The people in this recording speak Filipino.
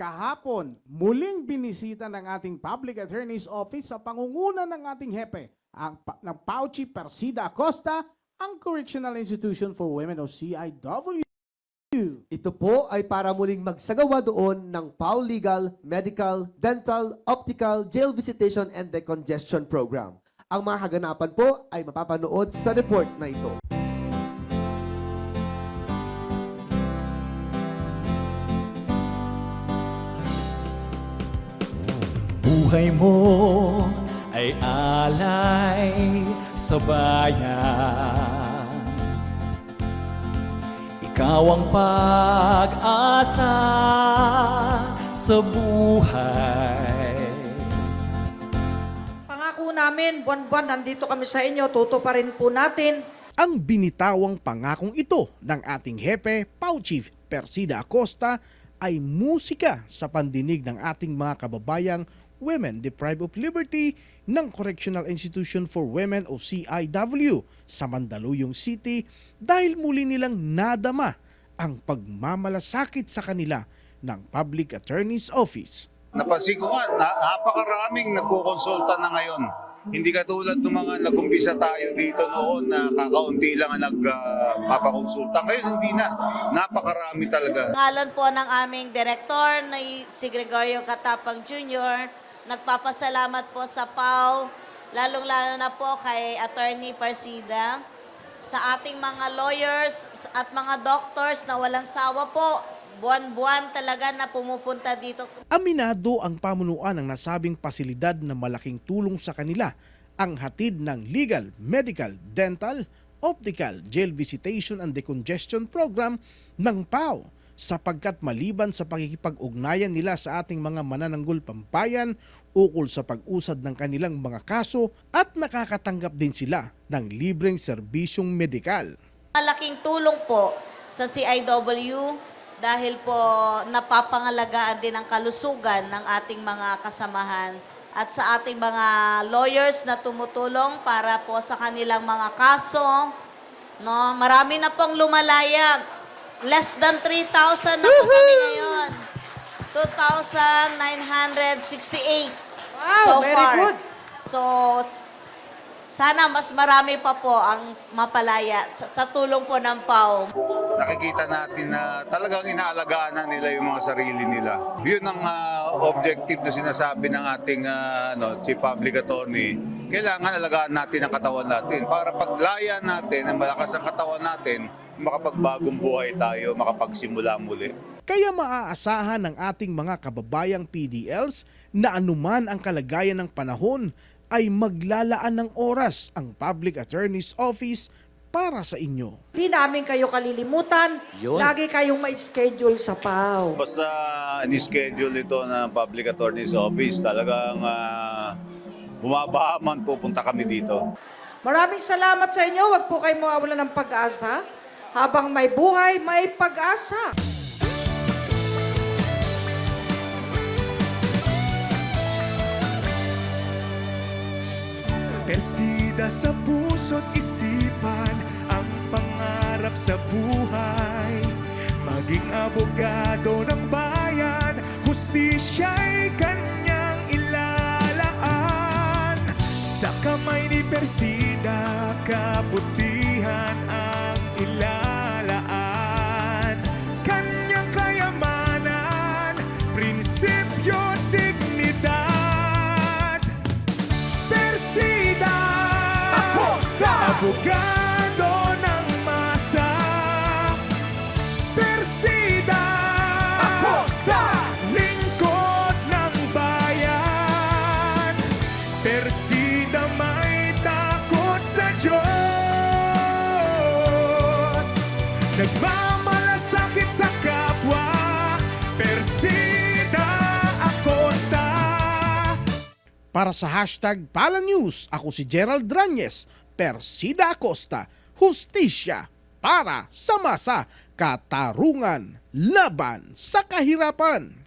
Kahapon, muling binisita ng ating Public Attorney's Office sa pangunguna ng ating hepe, ng Pauchi Persida Acosta, ang Correctional Institution for Women o CIW. Ito po ay para muling magsagawa doon ng PAW Legal, Medical, Dental, Optical, Jail Visitation and Decongestion Program. Ang mga kaganapan po ay mapapanood sa report na ito. Buhay mo ay alay sa bayan. Ikaw ang pag-asa sa buhay. Pangako namin, buwan-buwan nandito kami sa inyo, tutuparin po natin. Ang binitawang pangakong ito ng ating hepe, Pau Chief Persida Acosta, ay musika sa pandinig ng ating mga kababayang women deprived of liberty ng Correctional Institution for Women o CIW sa Mandaluyong City dahil muli nilang nadama ang pagmamalasakit sa kanila ng Public Attorney's Office. Napansin ko nga, napakaraming nagkukonsulta na ngayon. Hindi katulad ng mga nag-umpisa tayo dito noon na kakaunti lang ang nagpapakonsulta. Ngayon hindi na. Napakarami talaga. Ngalan po ng aming direktor na si Gregorio Catapang Jr., nagpapasalamat po sa PAW, lalong-lalo na po kay Attorney Persida, sa ating mga lawyers at mga doctors na walang sawa po, buwan-buwan talaga na pumupunta dito. Aminado ang pamunuan ng nasabing pasilidad na malaking tulong sa kanila ang hatid ng legal, medical, dental, optical, jail visitation and decongestion program ng PAW sapagkat maliban sa pakikipag-ugnayan nila sa ating mga manananggol pampayan ukol sa pag-usad ng kanilang mga kaso at nakakatanggap din sila ng libreng serbisyong medikal. Malaking tulong po sa CIW dahil po napapangalagaan din ang kalusugan ng ating mga kasamahan at sa ating mga lawyers na tumutulong para po sa kanilang mga kaso. No, marami na pong lumalaya. Less than 3,000 na po kami ngayon. 2,968 Wow, very far. good. So, sana mas marami pa po ang mapalaya sa tulong po ng PAW. Nakikita natin na talagang inaalagaan na nila yung mga sarili nila. Yun ang objective na sinasabi ng ating Chief Public Attorney. Kailangan alagaan natin ang katawan natin para paglaya natin, ang malakas ang katawan natin, makapagbagong buhay tayo, makapagsimula muli. Kaya maaasahan ng ating mga kababayang PDLs na anuman ang kalagayan ng panahon ay maglalaan ng oras ang Public Attorney's Office para sa inyo. Hindi namin kayo kalilimutan. Yun. Lagi kayong may schedule sa PAW. Basta ni-schedule ito ng Public Attorney's Office, talagang bumabaman pupunta kami dito. Maraming salamat sa inyo. Huwag po kayo mawawalan ng pag-asa. Habang may buhay, may pag-asa. Persida sa puso't isipan ang pangarap sa buhay. Maging abogado ng bayan, hustisya'y kanyang ilalaan. Sa kamay ni Persida, kabutihan ang ilalaan. Kanyang kayamanan, prinsipyo, dignidad. Persida Acosta, abogado ng masa. Persida Acosta, lingkod ng bayan. Persida may takot sa Diyos, nagmamalasakit sa kapwa. Persida Acosta. Para sa hashtag Palanews, ako si Gerald Dranyes, Persida Acosta, hustisya para sa masa, katarungan, laban sa kahirapan.